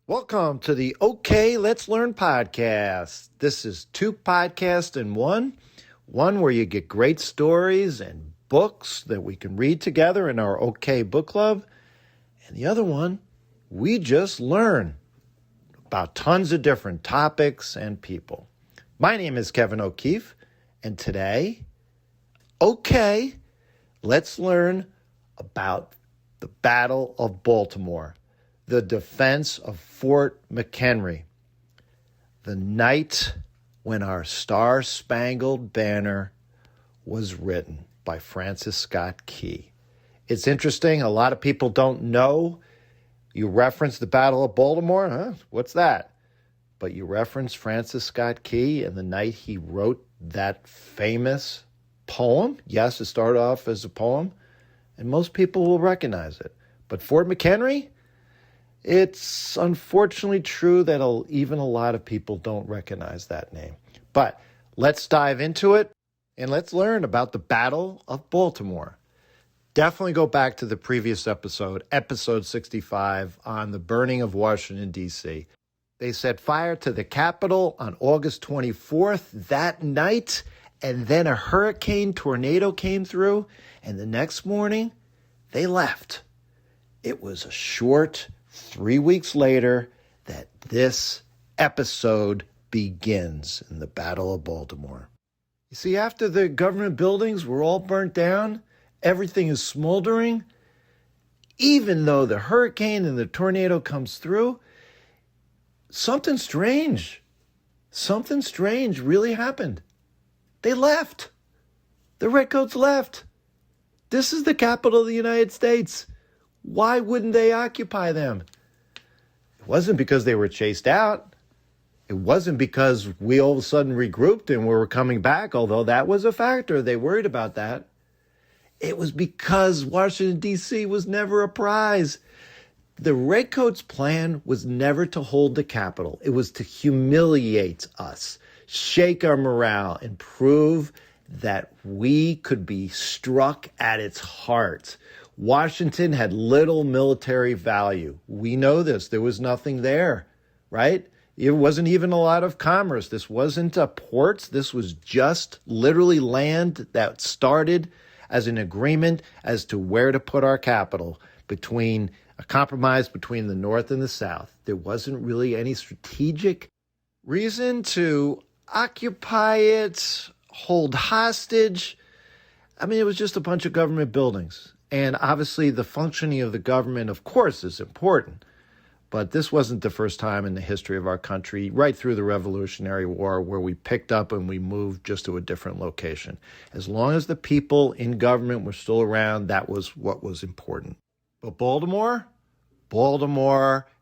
Welcome to the OK, Let's Learn podcast. This is two podcasts in one where you get great stories and books that we can read together in our OK book club. And the other one, we just learn about tons of different topics and people. My name is Kevin O'Keefe, and today, OK, let's learn about the Battle of Baltimore. The defense of Fort McHenry, the night when our Star-Spangled Banner was written by Francis Scott Key. It's interesting, a lot of people don't know. You reference the Battle of Baltimore, huh? What's that? But you reference Francis Scott Key and the night he wrote that famous poem. Yes, it started off as a poem, and most people will recognize it. But Fort McHenry? It's unfortunately true that even a lot of people don't recognize that name. But let's dive into it and let's learn about the Battle of Baltimore. Definitely go back to the previous episode 65, on the burning of Washington, D.C. They set fire to the Capitol on August 24th that night, and then a hurricane tornado came through, and the next morning, they left. It was a short 3 weeks later that this episode begins in the Battle of Baltimore. You see, after the government buildings were all burnt down, everything is smoldering. Even though the hurricane and the tornado comes through, something strange really happened. They left. The Redcoats left. This is the capital of the United States. Why wouldn't they occupy them? It wasn't because they were chased out. It wasn't because we all of a sudden regrouped and we were coming back, although that was a factor. They worried about that. It was because Washington, D.C. was never a prize. The Redcoats' plan was never to hold the Capitol. It was to humiliate us, shake our morale, and prove that we could be struck at its heart. Washington had little military value. We know this. There was nothing there, right? It wasn't even a lot of commerce. This wasn't a port. This was just literally land that started as an agreement as to where to put our capital, between a compromise between the North and the South. There wasn't really any strategic reason to occupy it, hold hostage. I mean, it was just a bunch of government buildings. And obviously the functioning of the government, of course, is important. But this wasn't the first time in the history of our country, right through the Revolutionary War, where we picked up and we moved just to a different location. As long as the people in government were still around, that was what was important. But Baltimore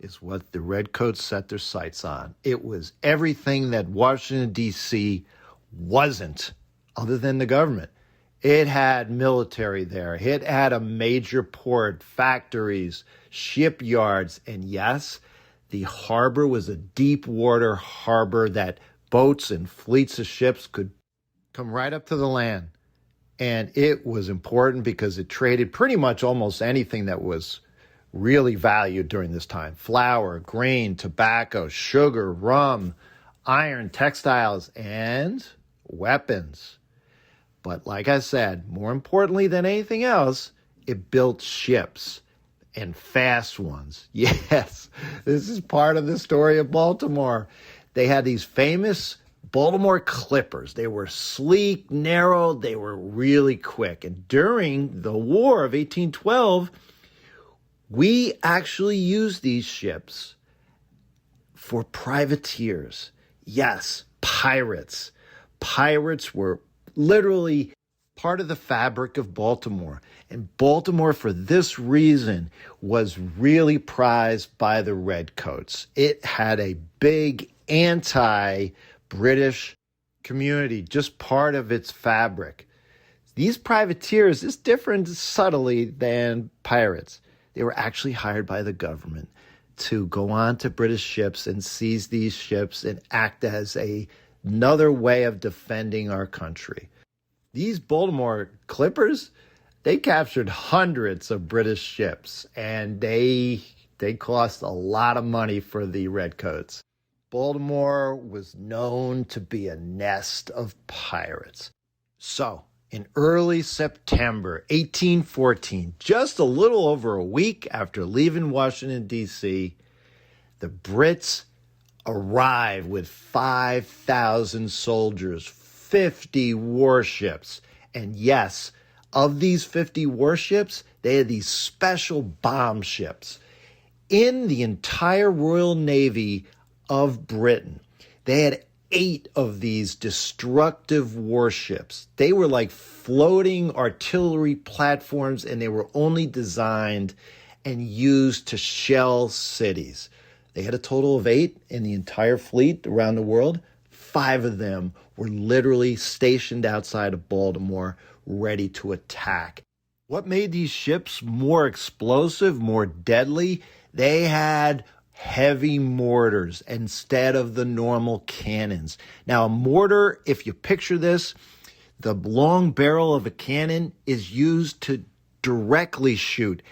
is what the Redcoats set their sights on. It was everything that Washington, D.C. wasn't, other than the government. It had military there. It had a major port, factories, shipyards, and yes, the harbor was a deep water harbor that boats and fleets of ships could come right up to the land. And it was important because it traded pretty much almost anything that was really valued during this time. Flour, grain, tobacco, sugar, rum, iron, textiles, and weapons. But like I said, more importantly than anything else, it built ships, and fast ones. Yes, this is part of the story of Baltimore. They had these famous Baltimore clippers. They were sleek, narrow, they were really quick. And during the War of 1812, we actually used these ships for privateers. Yes, pirates. Pirates were literally part of the fabric of Baltimore. And Baltimore, for this reason, was really prized by the Redcoats. It had a big anti-British community, just part of its fabric. These privateers is different subtly than pirates. They were actually hired by the government to go on to British ships and seize these ships and act as another way of defending our country. These Baltimore clippers, they captured hundreds of British ships, and they They cost a lot of money for the Redcoats. Baltimore was known to be a nest of pirates. So, in early September 1814, just a little over a week after leaving Washington, D.C., the Brits arrived with 5,000 soldiers, 50 warships. And yes, of these 50 warships, they had these special bomb ships. In the entire Royal Navy of Britain, they had 8 of these destructive warships. They were like floating artillery platforms, and they were only designed and used to shell cities. They had a total of 8 in the entire fleet around the world. 5 of them were literally stationed outside of Baltimore, ready to attack. What made these ships more explosive, more deadly? They had heavy mortars instead of the normal cannons. Now, a mortar, if you picture this, the long barrel of a cannon is used to directly shoot.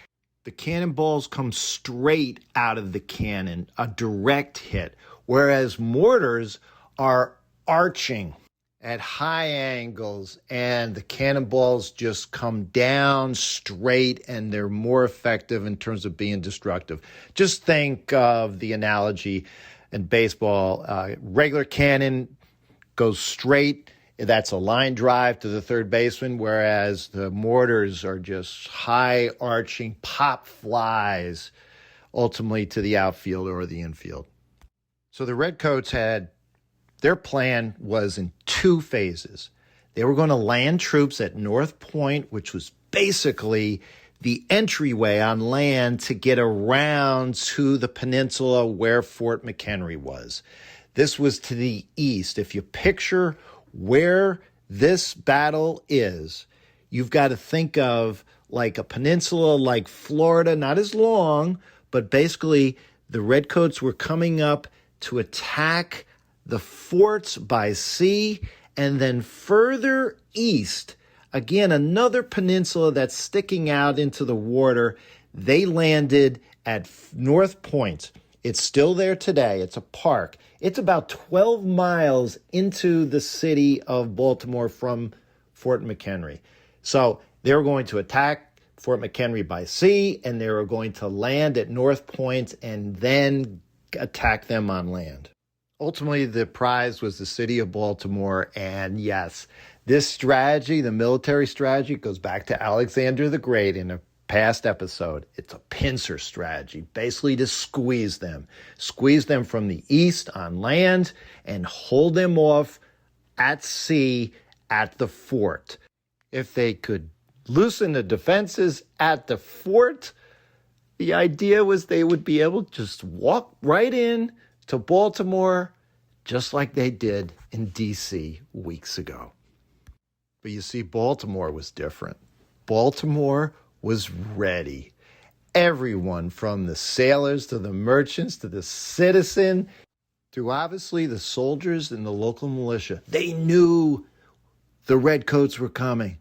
The cannonballs come straight out of the cannon, a direct hit, whereas mortars are arching at high angles, and the cannonballs just come down straight, and they're more effective in terms of being destructive. Just think of the analogy in baseball. Regular cannon goes straight. That's a line drive to the third baseman, whereas the mortars are just high arching pop flies, ultimately to the outfield or the infield. So the Redcoats their plan was in 2 phases. They were going to land troops at North Point, which was basically the entryway on land to get around to the peninsula where Fort McHenry was. This was to the east. If you picture where this battle is, you've got to think of like a peninsula like Florida, not as long, but basically the Redcoats were coming up to attack the forts by sea, and then further east, again, another peninsula that's sticking out into the water. They landed at North Point. It's still there today. It's a park. It's about 12 miles into the city of Baltimore from Fort McHenry. So they were going to attack Fort McHenry by sea, and they were going to land at North Point and then attack them on land. Ultimately, the prize was the city of Baltimore, and yes, this strategy, the military strategy, goes back to Alexander the Great in a past episode. It's a pincer strategy, basically to squeeze them from the east on land and hold them off at sea at the fort. If they could loosen the defenses at the fort, the idea was they would be able to just walk right in to Baltimore, just like they did in D.C. weeks ago. But you see, Baltimore was different. Baltimore was ready. Everyone from the sailors to the merchants to the citizen to obviously the soldiers and the local militia, they knew the Redcoats were coming.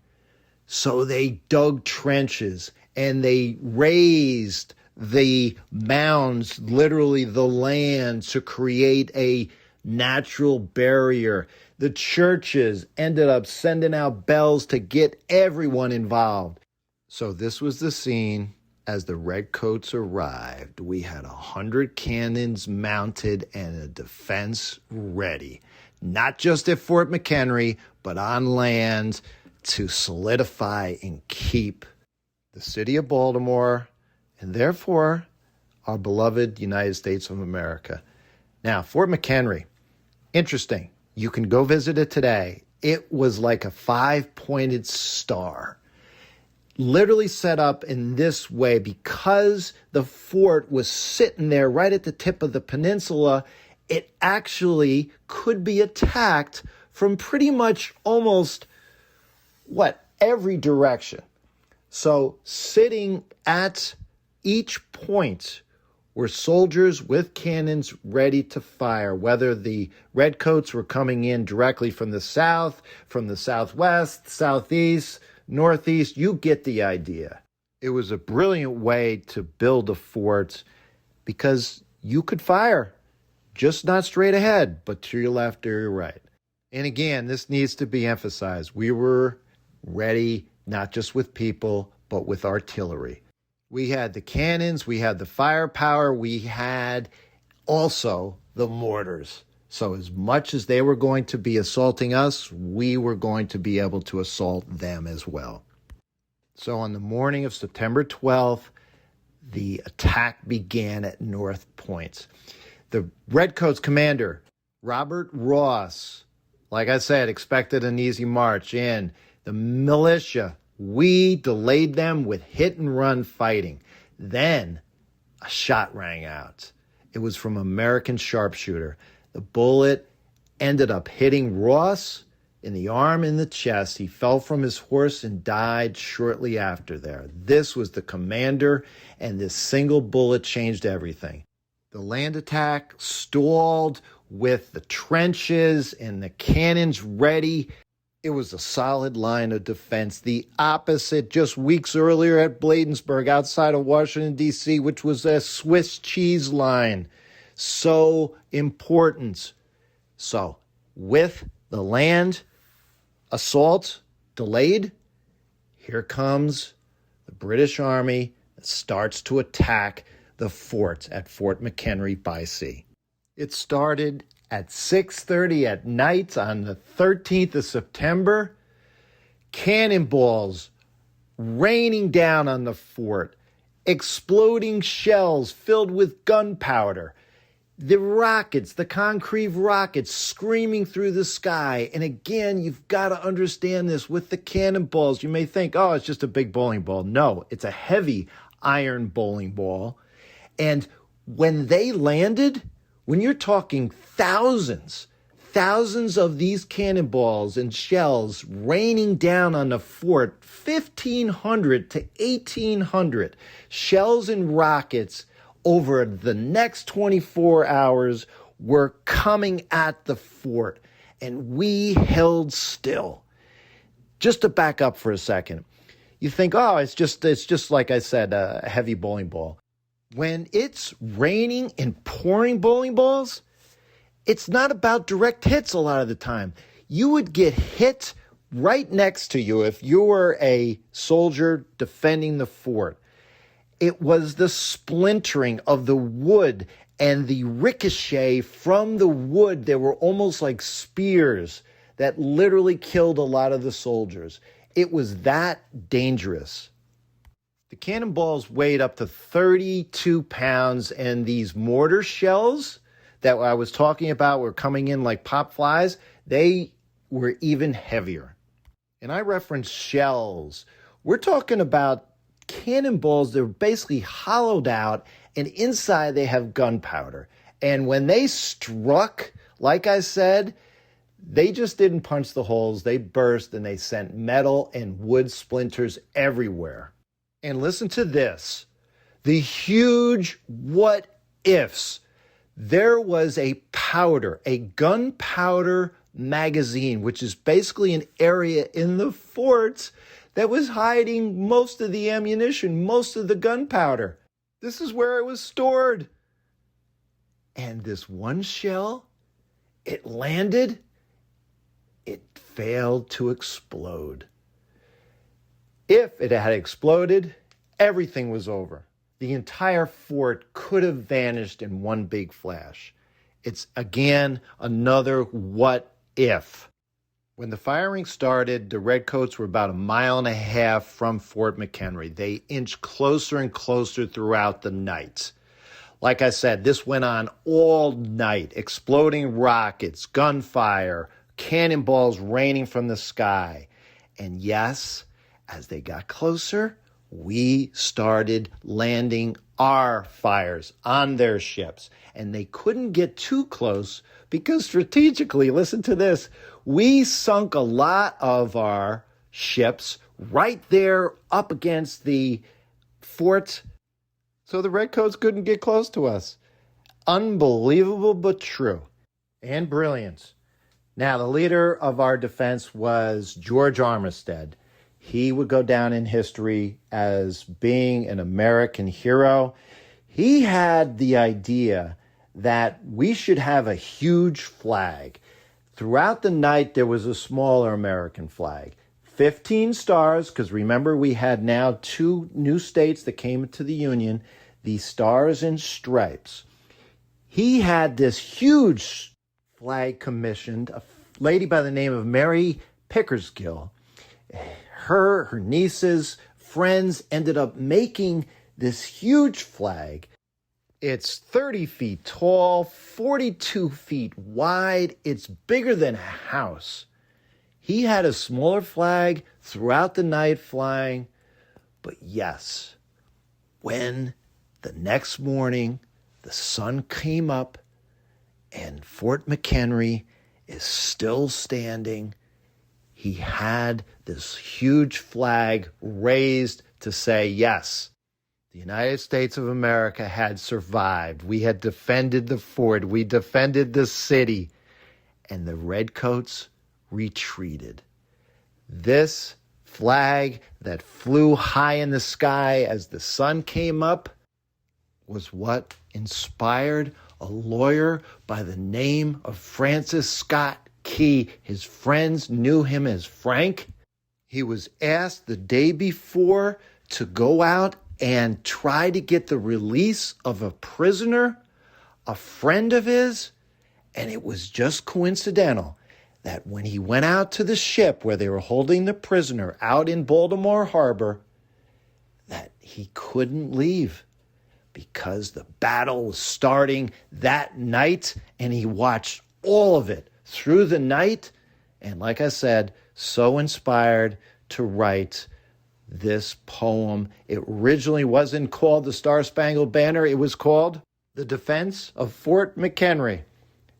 So they dug trenches and they raised the mounds, literally the land, to create a natural barrier. The churches ended up sending out bells to get everyone involved. So this was the scene as the Redcoats arrived. We had 100 cannons mounted and a defense ready, not just at Fort McHenry, but on land to solidify and keep the city of Baltimore and therefore our beloved United States of America. Now, Fort McHenry, interesting. You can go visit it today. It was like a 5-pointed star, literally set up in this way because the fort was sitting there right at the tip of the peninsula. It actually could be attacked from pretty much almost, every direction. So sitting at each point were soldiers with cannons ready to fire, whether the Redcoats were coming in directly from the south, from the southwest, southeast, northeast. You get the idea. It was a brilliant way to build a fort because you could fire, just not straight ahead, but to your left or your right. And again, this needs to be emphasized. We were ready, not just with people, but with artillery. We had the cannons, we had the firepower, we had also the mortars. So as much as they were going to be assaulting us, we were going to be able to assault them as well. So on the morning of September 12th, the attack began at North Point. The Redcoats commander, Robert Ross, like I said, expected an easy march in. The militia, we delayed them with hit-and-run fighting. Then a shot rang out. It was from an American sharpshooter. The bullet ended up hitting Ross in the arm and the chest. He fell from his horse and died shortly after there. This was the commander, and this single bullet changed everything. The land attack stalled with the trenches and the cannons ready. It was a solid line of defense. The opposite just weeks earlier at Bladensburg outside of Washington, D.C., which was a Swiss cheese line. So important. So with the land assault delayed, here comes the British Army that starts to attack the fort at Fort McHenry by sea. It started at 6:30 at night on the 13th of September. Cannonballs raining down on the fort, exploding shells filled with gunpowder, the rockets, the concrete rockets screaming through the sky. And again, you've got to understand this with the cannonballs. You may think, oh, it's just a big bowling ball. No, it's a heavy iron bowling ball. And when they landed, when you're talking thousands of these cannonballs and shells raining down on the fort, 1,500 to 1,800 shells and rockets over the next 24 hours were coming at the fort, and we held still. Just to back up for a second, you think, oh, it's just like I said, a heavy bowling ball. When it's raining and pouring bowling balls, it's not about direct hits a lot of the time. You would get hit right next to you if you were a soldier defending the fort. It was the splintering of the wood and the ricochet from the wood. They were almost like spears that literally killed a lot of the soldiers. It was that dangerous. The cannonballs weighed up to 32 pounds, and these mortar shells that I was talking about were coming in like pop flies. They were even heavier. And I referenced shells. We're talking about cannonballs that are basically hollowed out, and inside they have gunpowder. And when they struck, like I said, they just didn't punch the holes. They burst, and they sent metal and wood splinters everywhere. And listen to this. The huge what ifs. There was a gunpowder magazine, which is basically an area in the forts that was hiding most of the ammunition, most of the gunpowder. This is where it was stored. And this one shell, it landed, it failed to explode. If it had exploded, everything was over. The entire fort could have vanished in one big flash. It's, again, another what if. When the firing started, the Redcoats were about 1.5 miles from Fort McHenry. They inched closer and closer throughout the night. Like I said, this went on all night. Exploding rockets, gunfire, cannonballs raining from the sky. And yes, as they got closer, we started landing our fires on their ships. And they couldn't get too close because strategically, listen to this, we sunk a lot of our ships right there up against the fort, so the Redcoats couldn't get close to us. Unbelievable, but true. And brilliant. Now, the leader of our defense was George Armistead. He would go down in history as being an American hero. He had the idea that we should have a huge flag. Throughout the night, there was a smaller American flag. 15 stars, because remember, we had now 2 new states that came into the Union, the Stars and Stripes. He had this huge flag commissioned, a lady by the name of Mary Pickersgill. Her nieces, friends ended up making this huge flag. It's 30 feet tall, 42 feet wide. It's bigger than a house. He had a smaller flag throughout the night flying. But yes, when the next morning the sun came up and Fort McHenry is still standing, he had this huge flag raised to say, yes, the United States of America had survived. We had defended the fort. We defended the city. And the redcoats retreated. This flag that flew high in the sky as the sun came up was what inspired a lawyer by the name of Francis Scott Key. His friends knew him as Frank. He was asked the day before to go out and try to get the release of a prisoner, a friend of his, and it was just coincidental that when he went out to the ship where they were holding the prisoner out in Baltimore Harbor, that he couldn't leave because the battle was starting that night, and he watched all of it through the night, and like I said, so inspired to write this poem. It originally wasn't called the Star-Spangled Banner. It was called The Defense of Fort McHenry.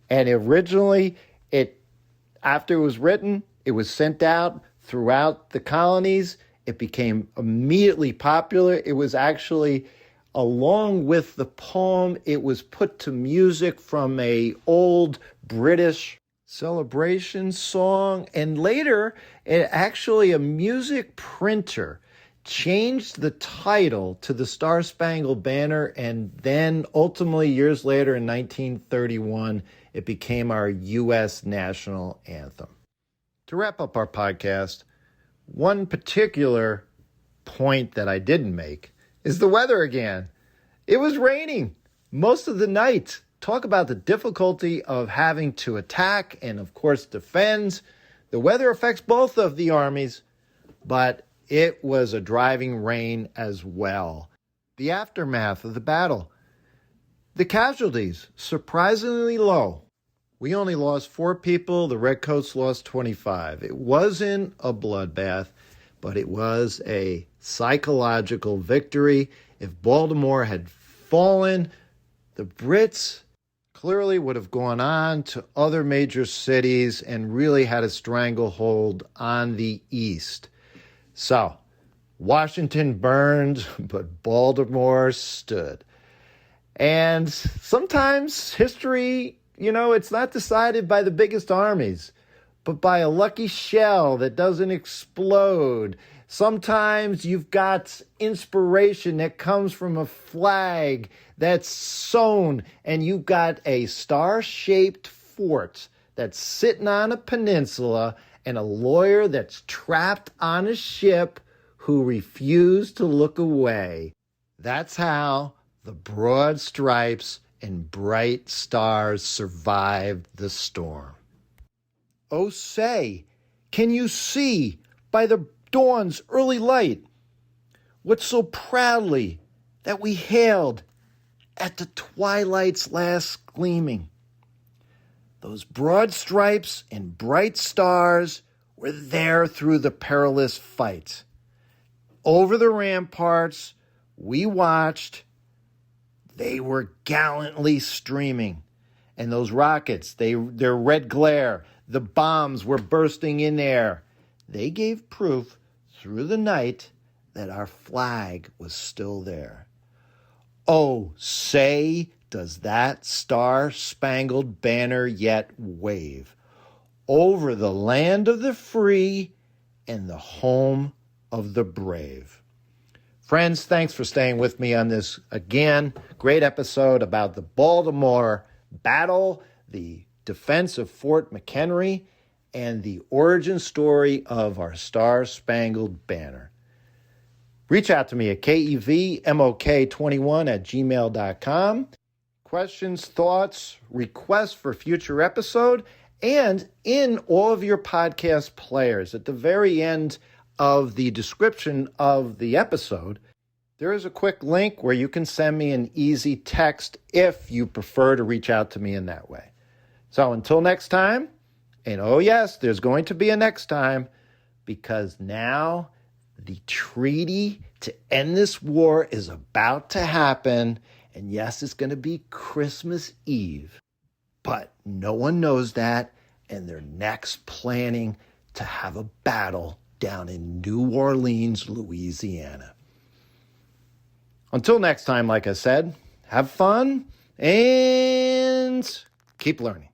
And originally, after it was written, it was sent out throughout the colonies. It became immediately popular. It was actually, along with the poem, it was put to music from an old British celebration song, and later actually a music printer changed the title to the Star-Spangled Banner, and then ultimately years later in 1931 it became our U.S. national anthem. To wrap up our podcast, one particular point that I didn't make is the weather again. It was raining most of the night. Talk about the difficulty of having to attack and, of course, defend. The weather affects both of the armies, but it was a driving rain as well. The aftermath of the battle. The casualties, surprisingly low. We only lost 4 people. The Redcoats lost 25. It wasn't a bloodbath, but it was a psychological victory. If Baltimore had fallen, the Brits clearly would have gone on to other major cities and really had a stranglehold on the East. So, Washington burned, but Baltimore stood. And sometimes history, it's not decided by the biggest armies, but by a lucky shell that doesn't explode. Sometimes you've got inspiration that comes from a flag that's sewn, and you've got a star-shaped fort that's sitting on a peninsula, and a lawyer that's trapped on a ship who refused to look away. That's how the broad stripes and bright stars survived the storm. Oh, say, can you see by the dawn's early light what so proudly that we hailed at the twilight's last gleaming? Those broad stripes and bright stars were there through the perilous fight. Over the ramparts, we watched. They were gallantly streaming. And those rockets, their red glare, the bombs were bursting in air. They gave proof through the night that our flag was still there. Oh, say, does that star-spangled banner yet wave over the land of the free and the home of the brave. Friends, thanks for staying with me on this, again, great episode about the Baltimore battle, the defense of Fort McHenry, and the origin story of our Star-Spangled Banner. Reach out to me at kevmok21@gmail.com. Questions, thoughts, requests for future episode, and in all of your podcast players, at the very end of the description of the episode, there is a quick link where you can send me an easy text if you prefer to reach out to me in that way. So until next time, and oh yes, there's going to be a next time, because now the treaty to end this war is about to happen. And yes, it's going to be Christmas Eve, but no one knows that. And they're next planning to have a battle down in New Orleans, Louisiana. Until next time, like I said, have fun and keep learning.